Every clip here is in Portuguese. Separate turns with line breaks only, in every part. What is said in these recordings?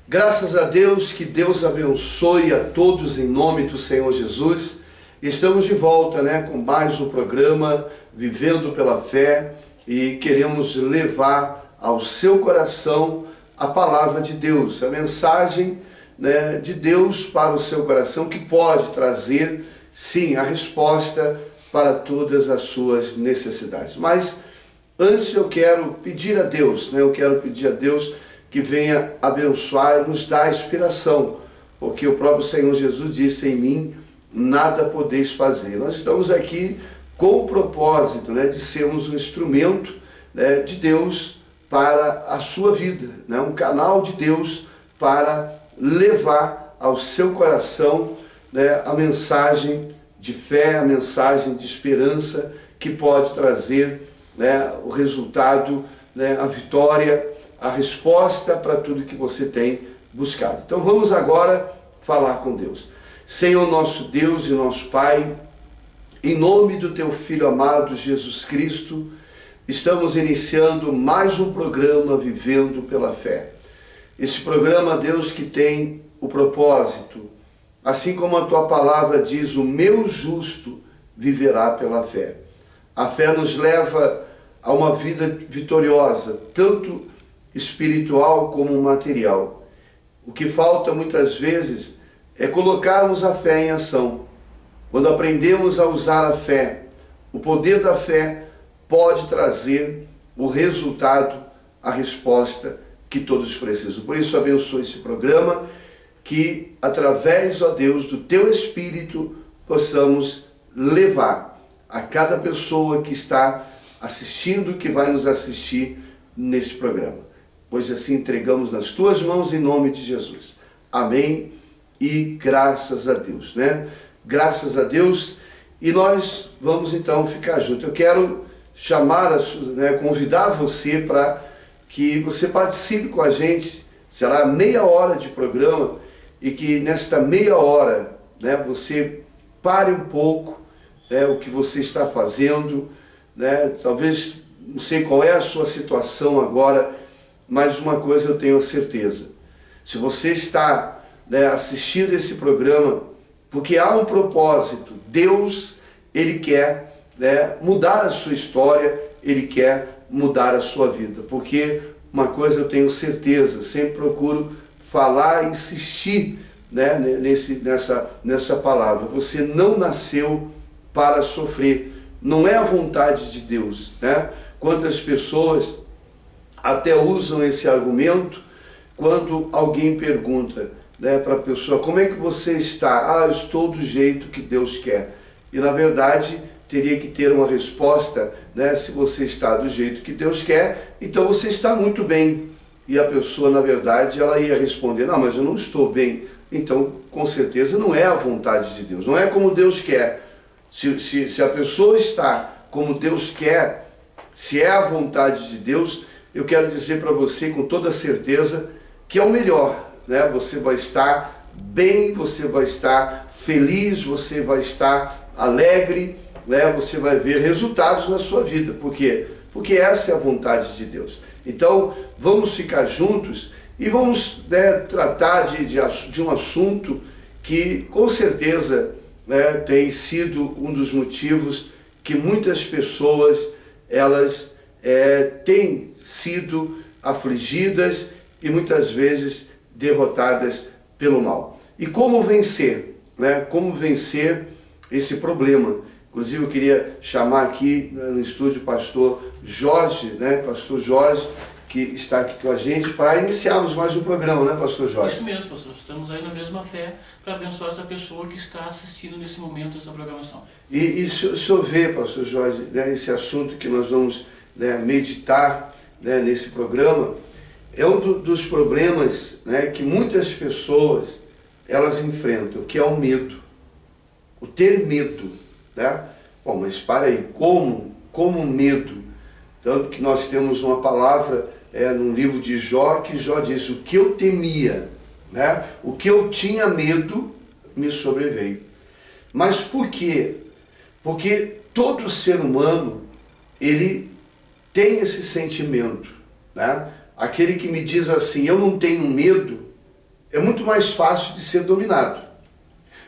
Graças a Deus, que Deus abençoe a todos em nome do Senhor Jesus. Estamos de volta, com mais um programa Vivendo pela Fé e queremos levar ao seu coração a palavra de Deus, a mensagem de Deus para o seu coração que pode trazer, sim, a resposta para todas as suas necessidades. Mas antes eu quero pedir a Deus, que venha abençoar, nos dar inspiração, porque o próprio Senhor Jesus disse: em mim nada podeis fazer. Nós estamos aqui com o propósito de sermos um instrumento de Deus para a sua vida, um canal de Deus para levar ao seu coração a mensagem de fé, a mensagem de esperança que pode trazer o resultado, a vitória, a resposta para tudo que você tem buscado. Então vamos agora falar com Deus. Senhor nosso Deus e nosso Pai, em nome do Teu Filho amado Jesus Cristo, estamos iniciando mais um programa Vivendo pela Fé. Esse programa, Deus, que tem o propósito, assim como a Tua palavra diz, o meu justo viverá pela fé. A fé nos leva a uma vida vitoriosa, tanto espiritual como material. O que falta muitas vezes é colocarmos a fé em ação. Quando aprendemos a usar a fé, o poder da fé pode trazer o resultado, a resposta que todos precisam. Por isso, abençoe esse programa, que através, ó Deus, do Teu Espírito, possamos levar a cada pessoa que está assistindo, que vai nos assistir nesse programa. Pois assim entregamos nas Tuas mãos em nome de Jesus. Amém e graças a Deus, Graças a Deus. E nós vamos então ficar juntos. Eu quero chamar, convidar você para que você participe com a gente. Será meia hora de programa e que nesta meia hora, você pare um pouco o que você está fazendo, Talvez, não sei qual é a sua situação agora, mas uma coisa eu tenho certeza: se você está assistindo esse programa, porque há um propósito, Deus, Ele quer mudar a sua história, Ele quer mudar a sua vida. Porque uma coisa eu tenho certeza, sempre procuro falar, insistir nessa palavra: você não nasceu para sofrer, não é a vontade de Deus. Quantas pessoas até usam esse argumento quando alguém pergunta para a pessoa: como é que você está? Eu estou do jeito que Deus quer. E na verdade teria que ter uma resposta, se você está do jeito que Deus quer, então você está muito bem. E a pessoa, na verdade, ela ia responder: não, mas eu não estou bem. Então, com certeza, não é a vontade de Deus, não é como Deus quer. Se a pessoa está como Deus quer, se é a vontade de Deus, eu quero dizer para você com toda certeza que é o melhor, Você vai estar bem, você vai estar feliz, você vai estar alegre, Você vai ver resultados na sua vida. Por quê? Porque essa é a vontade de Deus. Então, vamos ficar juntos e vamos tratar de um assunto que, com certeza, tem sido um dos motivos que muitas pessoas elas têm sido afligidas e muitas vezes derrotadas pelo mal. E como vencer? Como vencer esse problema? Inclusive eu queria chamar aqui no estúdio o pastor Jorge, pastor Jorge, que está aqui com a gente para iniciarmos mais um programa, pastor Jorge?
Isso mesmo, pastor. Estamos aí na mesma fé para abençoar essa pessoa que está assistindo nesse momento essa programação.
E se o senhor vê, pastor Jorge, esse assunto que nós vamos meditar nesse programa, é um dos problemas que muitas pessoas elas enfrentam, que é o medo, o ter medo. Bom, mas para aí, como medo? Tanto que nós temos uma palavra no livro de Jó, que Jó diz: o que eu temia, o que eu tinha medo, me sobreveio. Mas por quê? Porque todo ser humano, ele tem esse sentimento. Aquele que me diz assim: eu não tenho medo, é muito mais fácil de ser dominado.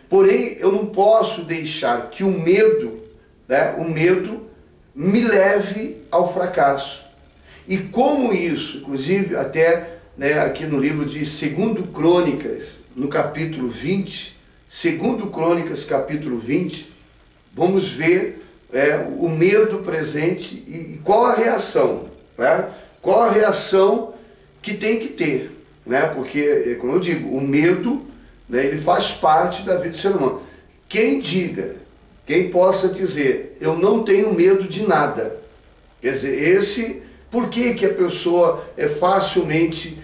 Porém, eu não posso deixar que o medo me leve ao fracasso. E como isso, inclusive até aqui no livro de 2 Crônicas, no capítulo 20, 2 Crônicas, capítulo 20, vamos ver o medo presente e qual a reação, qual a reação que tem que ter, porque, como eu digo, o medo, ele faz parte da vida do ser humano. Quem possa dizer, eu não tenho medo de nada, quer dizer, por que a pessoa é facilmente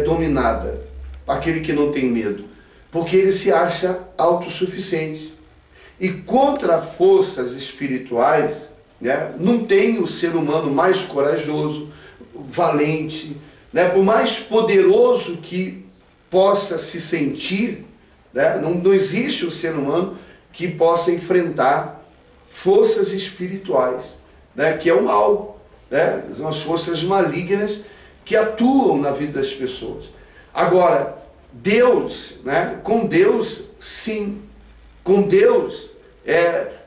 dominada? Aquele que não tem medo. Porque ele se acha autossuficiente. E contra forças espirituais, não tem o ser humano mais corajoso, valente, por mais poderoso que possa se sentir, não existe o ser humano que possa enfrentar forças espirituais, que é o mal. São as forças malignas que atuam na vida das pessoas. Agora, Deus, com Deus, sim. Com Deus,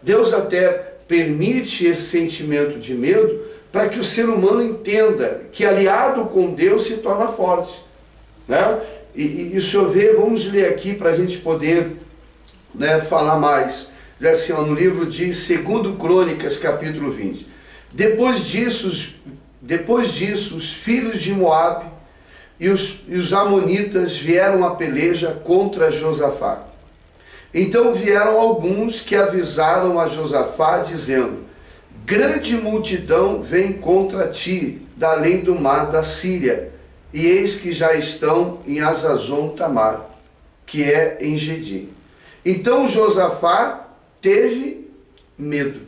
Deus até permite esse sentimento de medo para que o ser humano entenda que aliado com Deus se torna forte. E o senhor vê, vamos ler aqui para a gente poder falar mais. Diz assim, no livro de 2 Crônicas, capítulo 20. Depois disso, os filhos de Moabe e os amonitas vieram a peleja contra Josafá. Então vieram alguns que avisaram a Josafá, dizendo, grande multidão vem contra ti, da além do mar da Síria, e eis que já estão em Hazazon Tamar, que é em Gedi. Então Josafá teve medo.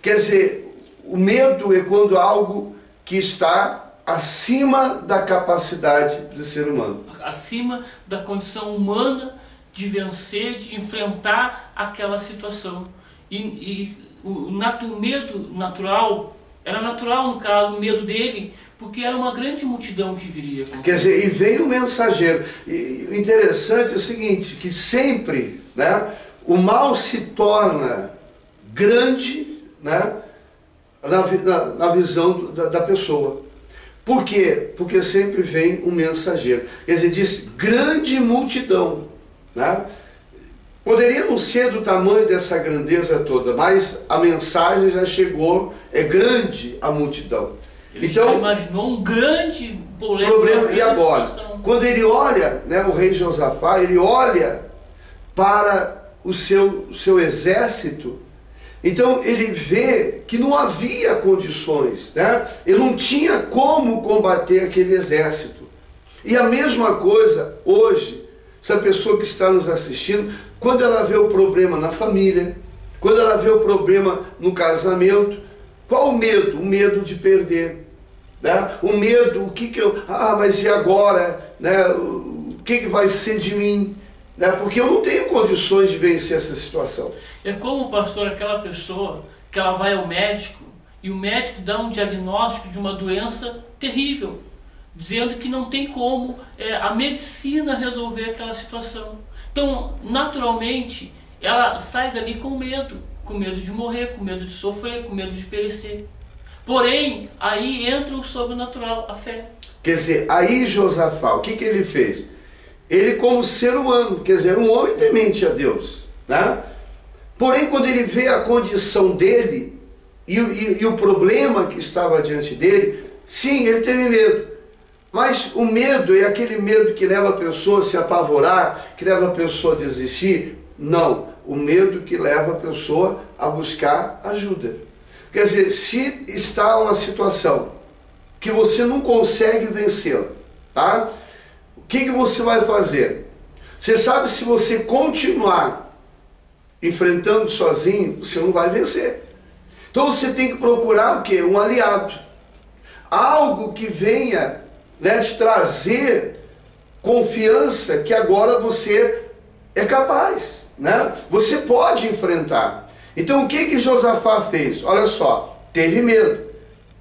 Quer dizer, o medo é quando algo que está acima da capacidade do ser humano. Acima da condição humana de vencer, de enfrentar aquela situação. E o medo natural, era natural no caso, o medo dele, porque era uma grande multidão que viria. Quer dizer, e veio o mensageiro. E o interessante é o seguinte, que sempre o mal se torna grande na visão da pessoa. Por quê? Porque sempre vem um mensageiro. Quer dizer, diz grande multidão. Poderia não ser do tamanho dessa grandeza toda, mas a mensagem já chegou, é grande a multidão. Ele então, já imaginou um grande problema. E agora? Situação. Quando ele olha, o rei Josafá, ele olha para o seu exército, então ele vê que não havia condições, ele não tinha como combater aquele exército. E a mesma coisa hoje, essa pessoa que está nos assistindo, quando ela vê o problema na família, quando ela vê o problema no casamento, qual o medo? O medo de perder. O medo, mas e agora? O que vai ser de mim? Porque eu não tenho condições de vencer essa situação. É como, pastor, aquela pessoa que ela vai ao médico e o médico dá um diagnóstico de uma doença terrível, dizendo que não tem como a medicina resolver aquela situação. Então, naturalmente, ela sai dali com medo de morrer, com medo de sofrer, com medo de perecer. Porém, aí entra o sobrenatural, a fé. Quer dizer, aí Josafá, o que ele fez? Ele, como ser humano, quer dizer, um homem temente a Deus, Porém, quando ele vê a condição dele e o problema que estava diante dele, sim, ele teve medo. Mas o medo é aquele medo que leva a pessoa a se apavorar, que leva a pessoa a desistir? Não, o medo que leva a pessoa a buscar ajuda. Quer dizer, se está uma situação que você não consegue vencê-la, o que você vai fazer? Você sabe, se você continuar enfrentando sozinho, você não vai vencer. Então você tem que procurar o quê? Um aliado. Algo que venha te trazer confiança que agora você é capaz. Você pode enfrentar. Então o que Josafá fez? Olha só, teve medo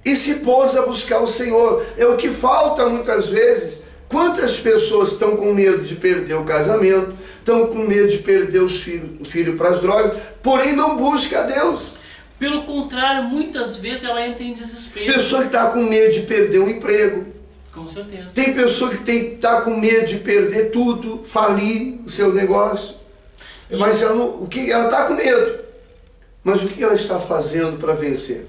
e se pôs a buscar o Senhor. É o que falta muitas vezes Quantas pessoas estão com medo de perder o casamento, estão com medo de perder os filhos para as drogas, porém não busca a Deus?
Pelo contrário, muitas vezes ela entra em desespero.
Pessoa que está com medo de perder um emprego.
Com certeza.
Tem pessoa que está com medo de perder tudo, falir o seu negócio. Mas ela está com medo. Mas o que ela está fazendo para vencer?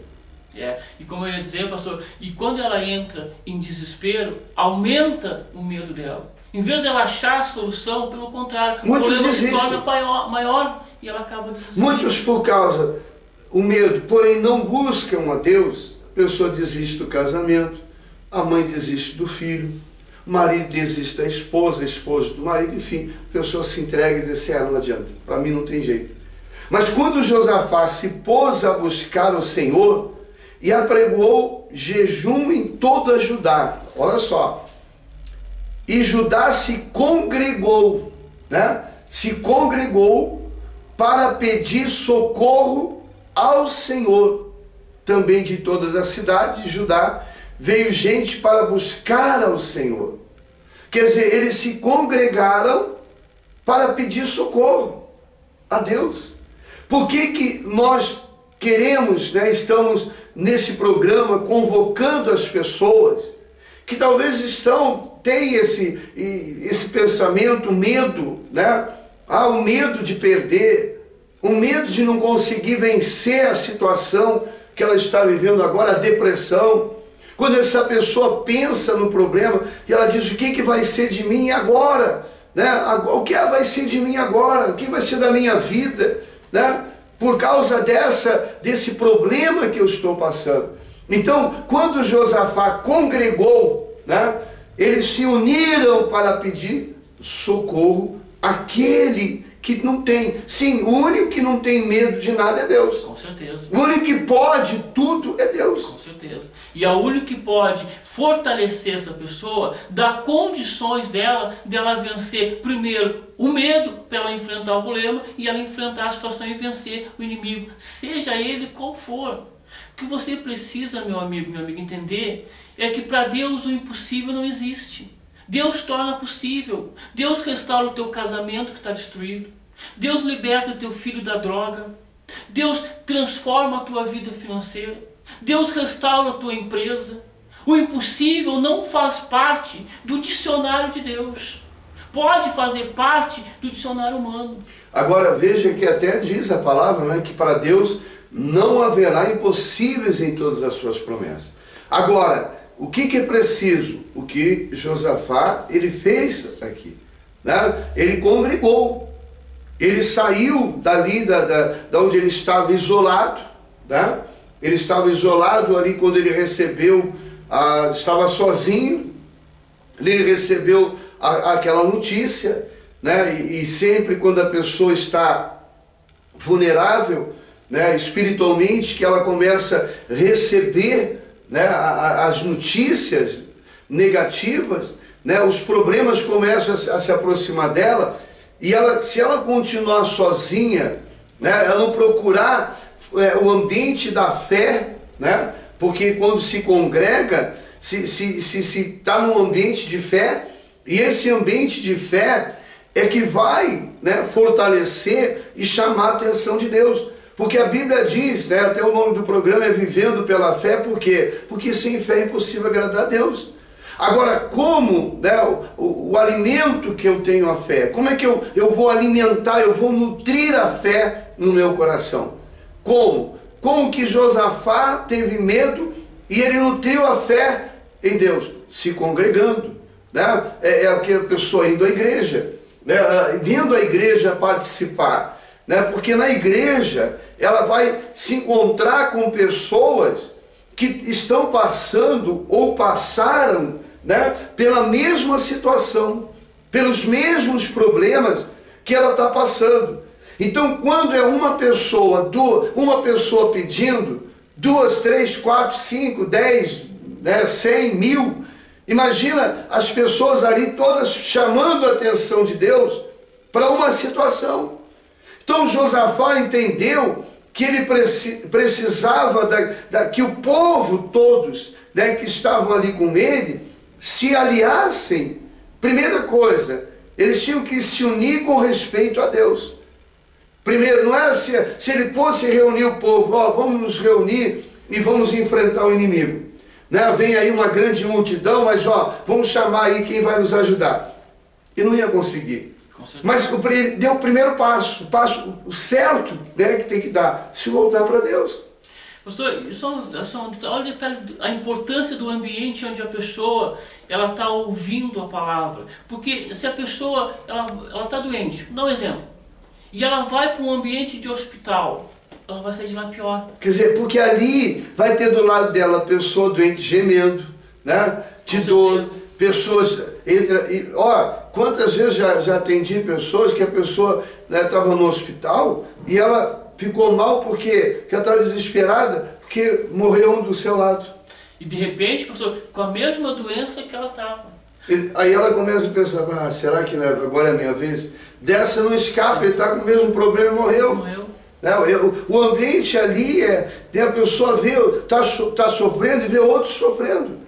E como eu ia dizer, pastor, e quando ela entra em desespero, aumenta o medo dela. Em vez dela achar a solução, pelo contrário, o problema se torna maior e ela acaba desistindo.
Muitos, por causa do medo, porém não buscam a Deus, a pessoa desiste do casamento, a mãe desiste do filho, o marido desiste da esposa, a esposa do marido, enfim, a pessoa se entrega e diz assim, não adianta, para mim não tem jeito. Mas quando Josafá se pôs a buscar o Senhor, e apregoou jejum em toda Judá. Olha só. E Judá se congregou, né? Se congregou para pedir socorro ao Senhor. Também de todas as cidades de Judá veio gente para buscar ao Senhor. Quer dizer, eles se congregaram para pedir socorro a Deus. Por que nós queremos, né, estamos nesse programa convocando as pessoas que talvez têm esse pensamento, medo, né? O medo de perder, o medo de não conseguir vencer a situação que ela está vivendo agora, a depressão. Quando essa pessoa pensa no problema e ela diz, o que vai ser de mim agora? Né? O que vai ser de mim agora? O que vai ser da minha vida? Né? Por causa desse problema que eu estou passando. Então, quando Josafá congregou, né, eles se uniram para pedir socorro àquele que não tem. Sim, o único que não tem medo de nada é Deus.
Com certeza.
O único que pode tudo é Deus.
Com certeza. E é o único que pode fortalecer essa pessoa, dar condições dela vencer, primeiro, o medo para ela enfrentar o problema e ela enfrentar a situação e vencer o inimigo, seja ele qual for. O que você precisa, meu amigo, minha amiga, entender é que para Deus o impossível não existe. Deus torna possível. Deus restaura o teu casamento que está destruído. Deus liberta o teu filho da droga. Deus transforma a tua vida financeira. Deus restaura a tua empresa. O impossível não faz parte do dicionário de Deus. Pode fazer parte do dicionário humano.
Agora veja que até diz a palavra, né, que para Deus não haverá impossíveis em todas as suas promessas. Agora, o que é preciso? O que Josafá ele fez aqui, né? Ele congregou, ele saiu dali da onde ele estava isolado, né? Ele estava isolado ali quando ele recebeu, estava sozinho, ele recebeu aquela notícia, né? E sempre quando a pessoa está vulnerável, né, espiritualmente, que ela começa a receber, né, as notícias negativas, né, os problemas começam a se aproximar dela, e se ela continuar sozinha, né, ela não procurar o ambiente da fé, né, porque quando se congrega, se está num ambiente de fé, e esse ambiente de fé é que vai, né, fortalecer e chamar a atenção de Deus. Porque a Bíblia diz, né, até o nome do programa é Vivendo pela Fé, por quê? Porque sem fé é impossível agradar a Deus. Agora, como, né, o alimento que eu tenho a fé, como é que eu vou alimentar, eu vou nutrir a fé no meu coração? Como? Como que Josafá teve medo e ele nutriu a fé em Deus? Se congregando, né? É o que a pessoa indo à igreja, né? Vindo à igreja participar, né? Porque na igreja ela vai se encontrar com pessoas que estão passando ou passaram, né, pela mesma situação, pelos mesmos problemas que ela está passando. Então, quando é uma pessoa pedindo, 2, 3, 4, 5, 10, né, 100, 1000, imagina as pessoas ali todas chamando a atenção de Deus para uma situação. Então Josafá entendeu que ele precisava que o povo todos, né, que estavam ali com ele se aliassem Primeira coisa, eles tinham que se unir com respeito a Deus. Primeiro, não era se ele fosse reunir o povo, ó, vamos nos reunir e vamos enfrentar o inimigo. Né? Vem aí uma grande multidão, mas ó, vamos chamar aí quem vai nos ajudar. E não ia conseguir. Mas deu o primeiro passo, o passo certo, né, que tem que dar, se voltar para Deus.
Pastor, olha a importância do ambiente onde a pessoa está ouvindo a palavra. Porque se a pessoa ela está doente, dá um exemplo, e ela vai para um ambiente de hospital, ela vai sair de lá pior.
Quer dizer, porque ali vai ter do lado dela a pessoa doente gemendo, né, de dor, pessoas ó, quantas vezes já atendi pessoas que a pessoa estava no hospital e ela ficou mal porque ela estava desesperada, porque morreu um do seu lado.
E de repente, pastor, com a mesma doença que ela estava.
Aí ela começa a pensar, será que agora é a minha vez? Dessa não escapa, ele está com o mesmo problema e morreu. O ambiente ali a pessoa vê, está sofrendo e vê outros sofrendo.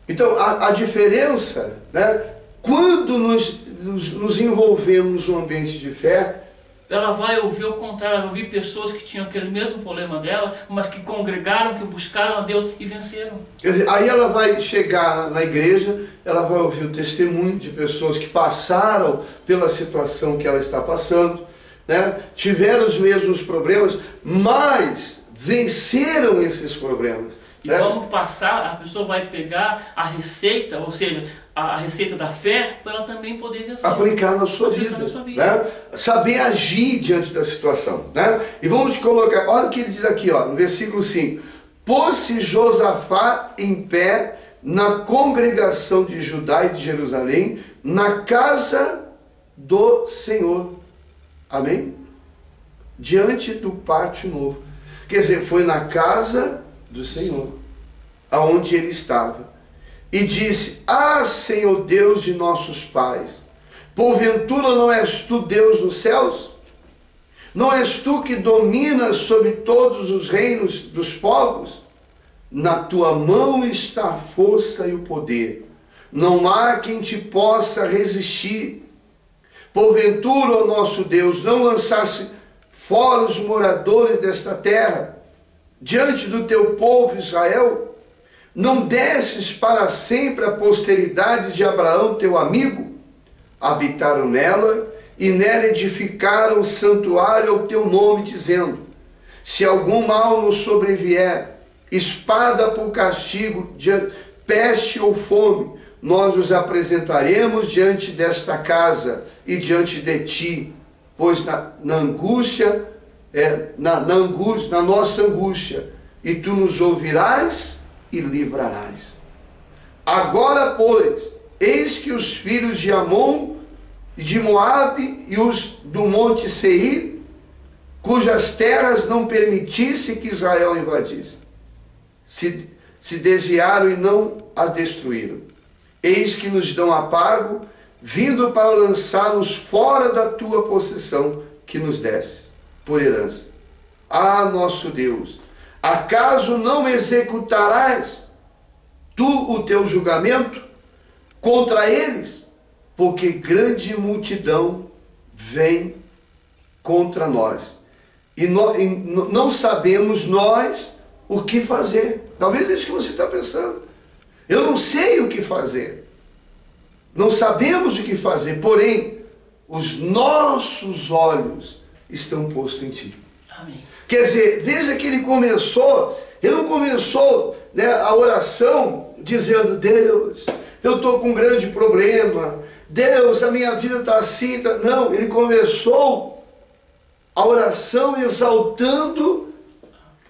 Então a diferença, né, quando nos envolvemos num ambiente de fé,
ela vai ouvir o contrário, ela vai ouvir pessoas que tinham aquele mesmo problema dela, mas que congregaram, que buscaram a Deus e venceram.
Quer dizer, aí ela vai chegar na igreja, ela vai ouvir o testemunho de pessoas que passaram pela situação que ela está passando, né? Tiveram os mesmos problemas, mas venceram esses problemas.
E vamos passar, a pessoa vai pegar a receita, ou seja, a receita da fé, para ela também poder vencer.
Aplicar na sua vida. Né? Saber agir diante da situação. Né? E vamos colocar, olha o que ele diz aqui, ó, no versículo 5. Pôs-se Josafá em pé na congregação de Judá e de Jerusalém, na casa do Senhor. Amém? Diante do pátio novo. Quer dizer, foi na casa do Senhor, aonde ele estava, e disse: Senhor Deus de nossos pais, porventura não és tu Deus nos céus? Não és tu que dominas sobre todos os reinos dos povos? Na tua mão está a força e o poder, não há quem te possa resistir. Porventura, ó nosso Deus, não lançasse fora os moradores desta terra diante do teu povo Israel? Não desses para sempre a posteridade de Abraão, teu amigo? Habitaram nela e nela edificaram o santuário ao teu nome, dizendo: se algum mal nos sobrevier, espada por castigo, peste ou fome, nós os apresentaremos diante desta casa e diante de ti, pois na nossa angústia, e tu nos ouvirás e livrarás. Agora, pois, eis que os filhos de Amon e de Moabe e os do monte Seir, cujas terras não permitisse que Israel invadisse, se desviaram e não a destruíram. Eis que nos dão apago, vindo para lançar-nos fora da tua possessão que nos desse por herança. Nosso Deus, acaso não executarás tu o teu julgamento contra eles? Porque grande multidão vem contra nós, e não sabemos nós o que fazer. Talvez é isso que você está pensando. Eu não sei o que fazer. Não sabemos o que fazer, porém, os nossos olhos estão postos em ti.
Amém.
Quer dizer, veja que ele não começou, né, a oração dizendo: Deus, eu estou com um grande problema, Deus, a minha vida está assim. Não, ele começou a oração exaltando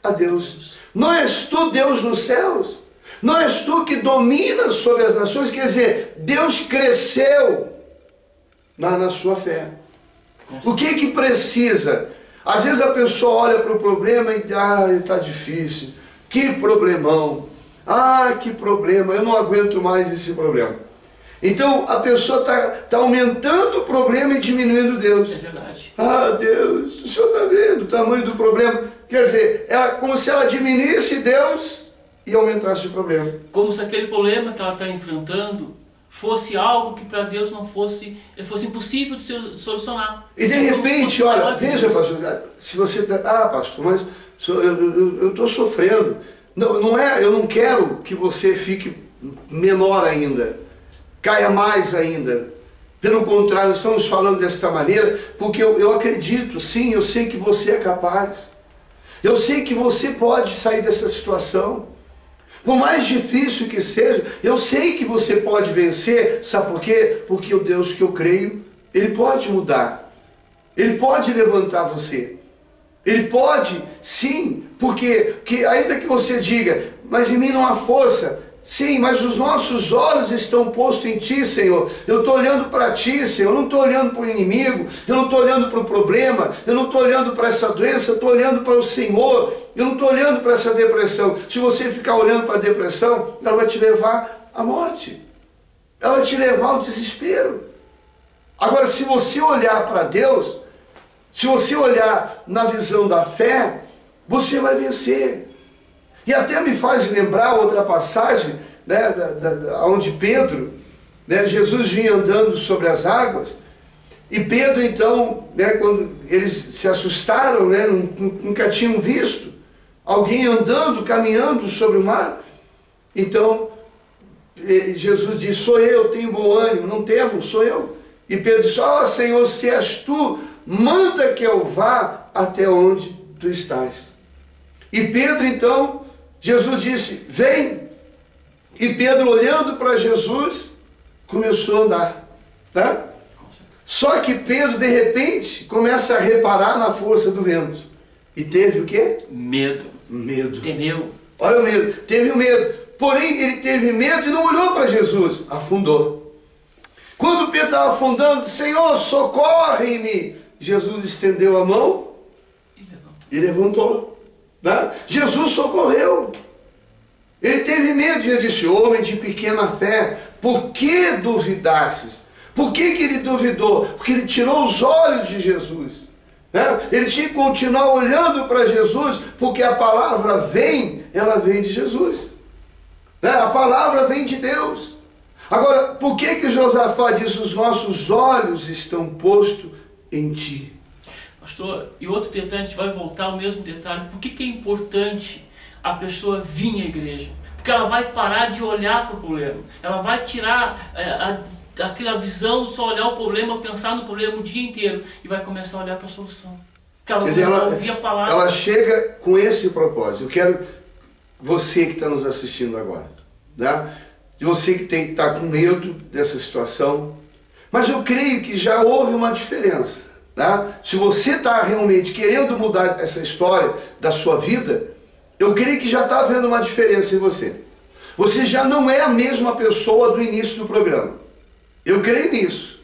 a Deus. Não és tu Deus nos céus? Não és tu que dominas sobre as nações? Quer dizer, Deus cresceu na sua fé. O que precisa? Às vezes a pessoa olha para o problema e está difícil. Que problemão. Que problema, eu não aguento mais esse problema. Então a pessoa está aumentando o problema e diminuindo Deus.
É verdade.
Deus, o senhor está vendo o tamanho do problema? Quer dizer, como se ela diminuísse Deus e aumentasse o problema.
Como se aquele problema que ela está enfrentando fosse algo que para Deus não fosse impossível de solucionar.
E de repente, olha, veja, pastor, se você... pastor, mas eu estou sofrendo. Não é, eu não quero que você fique menor ainda, caia mais ainda. Pelo contrário, estamos falando desta maneira, porque eu acredito, sim, eu sei que você é capaz. Eu sei que você pode sair dessa situação. Por mais difícil que seja, eu sei que você pode vencer. Sabe por quê? Porque o Deus que eu creio, Ele pode mudar. Ele pode levantar você. Ele pode, sim, porque ainda que você diga, mas em mim não há força. Sim, mas os nossos olhos estão postos em Ti, Senhor. Eu estou olhando para Ti, Senhor. Eu não estou olhando para o inimigo. Eu não estou olhando para o problema. Eu não estou olhando para essa doença. Eu estou olhando para o Senhor. Eu não estou olhando para essa depressão. Se você ficar olhando para a depressão, ela vai te levar à morte. Ela vai te levar ao desespero. Agora, se você olhar para Deus, se você olhar na visão da fé, você vai vencer. E até me faz lembrar outra passagem, né, onde Pedro, né, Jesus vinha andando sobre as águas, e Pedro então, né, quando eles se assustaram, né, nunca tinham visto alguém andando, caminhando sobre o mar. Então Jesus disse, sou eu, tenho bom ânimo, não temo, sou eu. E Pedro disse, Senhor, se és tu, manda que eu vá até onde tu estás. E Pedro então, Jesus disse, vem. E Pedro, olhando para Jesus, começou a andar. Tá? Só que Pedro, de repente, começa a reparar na força do vento. E teve o quê?
Medo.
Medo.
Temeu.
Olha o medo. Teve o medo. Porém, ele teve medo e não olhou para Jesus. Afundou. Quando Pedro estava afundando, Senhor, socorre-me. Jesus estendeu a mão e levantou. Né? Jesus socorreu. Ele teve medo e disse, homem de pequena fé, por que duvidastes? Por que ele duvidou? Porque ele tirou os olhos de Jesus. Né? Ele tinha que continuar olhando para Jesus, porque a palavra vem, ela vem de Jesus. Né? A palavra vem de Deus. Agora, por que Josafá disse, os nossos olhos estão postos em ti?
Pastor, e outro detalhe, a gente vai voltar ao mesmo detalhe. Por que é importante a pessoa vir à igreja? Porque ela vai parar de olhar para o problema. Ela vai tirar aquela visão, só olhar o problema, pensar no problema o dia inteiro. E vai começar a olhar para a solução. Porque ela começa a ouvir a palavra.
Ela chega com esse propósito. Eu quero você que está nos assistindo agora, né? E você que está com medo dessa situação. Mas eu creio que já houve uma diferença. Né? Se você está realmente querendo mudar essa história da sua vida, eu creio que já está havendo uma diferença em você. Você já não é a mesma pessoa do início do programa. Eu creio nisso.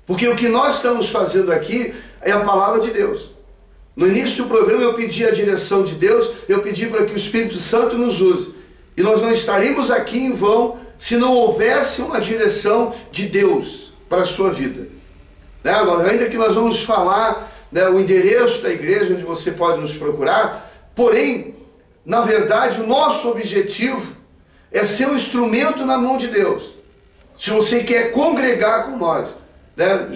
Porque o que nós estamos fazendo aqui é a palavra de Deus. No início do programa eu pedi a direção de Deus, eu pedi para que o Espírito Santo nos use. E nós não estaríamos aqui em vão se não houvesse uma direção de Deus para a sua vida. Né? Ainda que nós vamos falar, né, o endereço da igreja onde você pode nos procurar, porém, na verdade, o nosso objetivo é ser um instrumento na mão de Deus. Se você quer congregar com nós, né,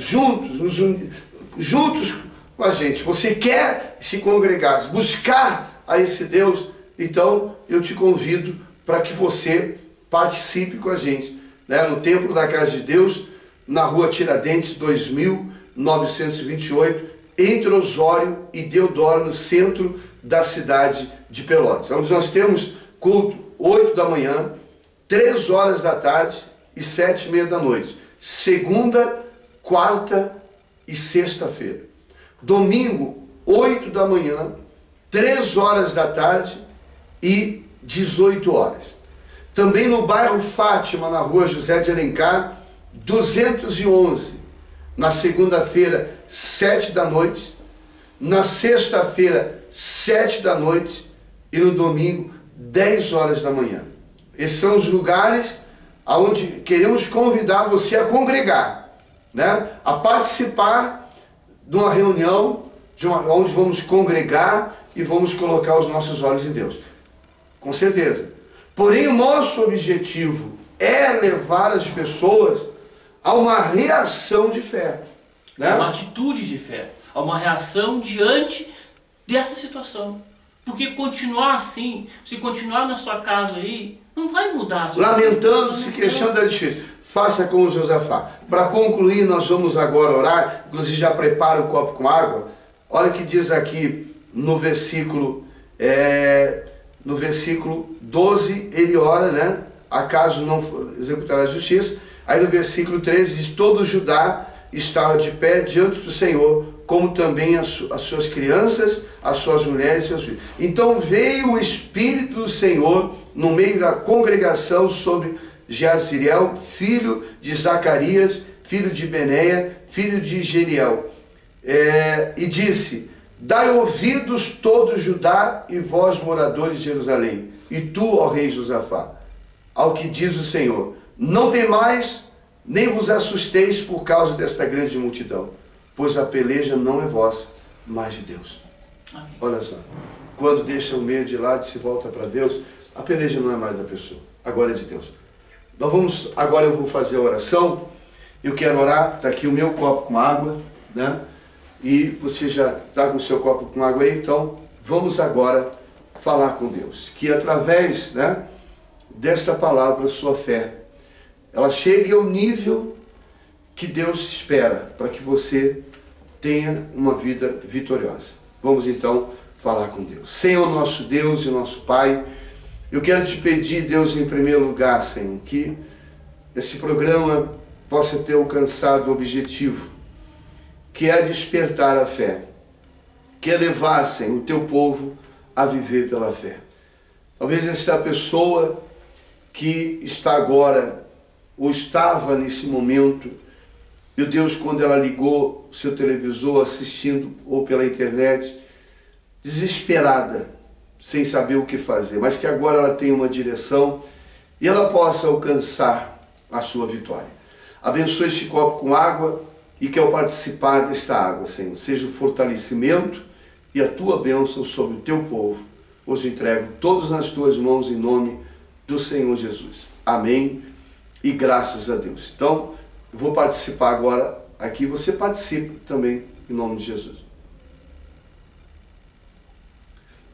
juntos com a gente, você quer se congregar, buscar a esse Deus, então eu te convido para que você participe com a gente, né, no Templo da Casa de Deus, na rua Tiradentes 2928, entre Osório e Deodoro, no centro da cidade de Pelotas, onde nós temos culto 8 da manhã, 3 horas da tarde e 7h30 da noite, segunda, quarta e sexta-feira. Domingo, 8 da manhã, 3 horas da tarde e 18 horas. Também no bairro Fátima, na rua José de Alencar, 211, na segunda-feira, 7 da noite, na sexta-feira, 7 da noite e no domingo, 10 horas da manhã. Esses são os lugares onde queremos convidar você a congregar, né? A participar de uma reunião onde vamos congregar e vamos colocar os nossos olhos em Deus. Com certeza. Porém, o nosso objetivo é levar as pessoas a uma reação de fé, né?
Uma atitude de fé, a uma reação diante dessa situação. Porque continuar assim, se continuar na sua casa aí, não vai mudar.
Lamentando-se, queixando é difícil. Faça como Josafá. Para concluir, nós vamos agora orar. Inclusive já prepara o copo com água. Olha o que diz aqui no versículo 12, ele ora, né? Acaso não executará a justiça. Aí no versículo 13 diz: todo Judá estava de pé diante do Senhor, como também as suas crianças, as suas mulheres e seus filhos. Então veio o Espírito do Senhor no meio da congregação sobre Jaziel, filho de Zacarias, filho de Beneia, filho de Jeriel, e disse: dai ouvidos todo Judá e vós moradores de Jerusalém, e tu, ó rei Josafá, ao que diz o Senhor: não temais, nem vos assusteis por causa desta grande multidão, pois a peleja não é vossa, mas de Deus.
Amém.
Olha só, quando deixa o medo de lado e se volta para Deus, a peleja não é mais da pessoa, agora é de Deus. Agora eu vou fazer a oração. Eu quero orar. Está aqui o meu copo com água, né? E você já está com o seu copo com água aí, então vamos agora falar com Deus, que através, né, desta palavra, sua fé, ela chegue ao nível que Deus espera para que você tenha uma vida vitoriosa. Vamos então falar com Deus. Senhor, nosso Deus e nosso Pai, eu quero te pedir, Deus, em primeiro lugar, Senhor, que esse programa possa ter alcançado o objetivo, que é despertar a fé, que é levar, Senhor, o teu povo a viver pela fé. Talvez esta pessoa que está agora, ou estava nesse momento, meu Deus, quando ela ligou o seu televisor, assistindo, ou pela internet, desesperada, sem saber o que fazer, mas que agora ela tenha uma direção e ela possa alcançar a sua vitória. Abençoe este copo com água e que ao participar desta água, Senhor, seja o fortalecimento e a tua bênção sobre o teu povo. Os entrego todos nas tuas mãos em nome do Senhor Jesus. Amém e graças a Deus. Então, eu vou participar agora aqui, você participa também em nome de Jesus.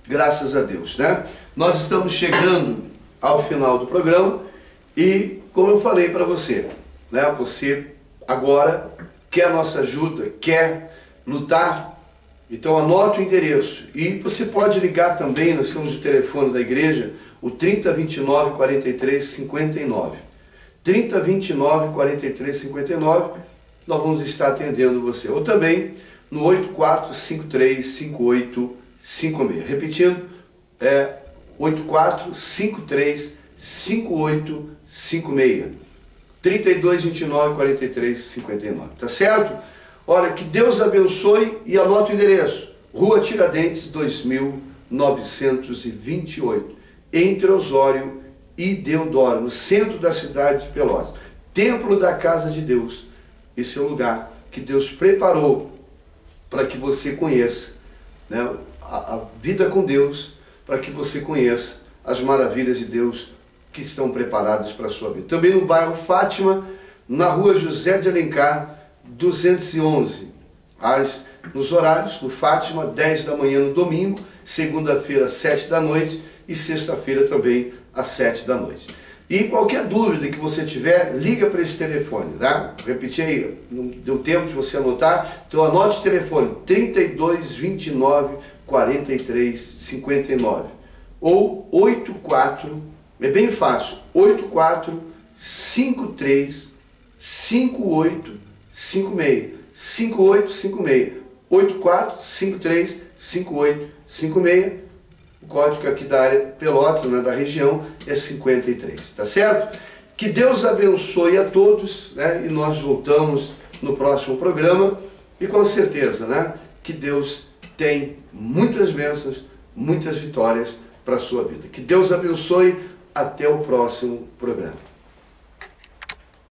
Graças a Deus, né? Nós estamos chegando ao final do programa e, como eu falei para você, né? Você agora quer a nossa ajuda, quer lutar, então anote o endereço. E você pode ligar também, nós temos o telefone da igreja, o 3029 43 59. 3029 43 59, nós vamos estar atendendo você. Ou também no 8453 5856. Repetindo, 8453 5856. 3229 43 59. Tá certo? Olha, que Deus abençoe e anote o endereço. Rua Tiradentes 2928, entre Osório e Deodoro, no centro da cidade de Pelotas. Templo da Casa de Deus. Esse é o lugar que Deus preparou para que você conheça, né, a vida com Deus, para que você conheça as maravilhas de Deus que estão preparadas para a sua vida. Também no bairro Fátima, na rua José de Alencar 211, nos horários, no Fátima, 10 da manhã no domingo, segunda-feira, 7 da noite e sexta-feira também, às 7 da noite. E qualquer dúvida que você tiver, liga para esse telefone, tá? Repeti aí, não deu tempo de você anotar, então anote o telefone, 3229 43 59, ou 84, é bem fácil, 84 53 58 56, 5856, 84 53 58 56. O código aqui da área Pelotas, né, da região, é 53, tá certo? Que Deus abençoe a todos, né? E nós voltamos no próximo programa. E com certeza, né, que Deus tem muitas bênçãos, muitas vitórias para a sua vida. Que Deus abençoe. Até o próximo programa.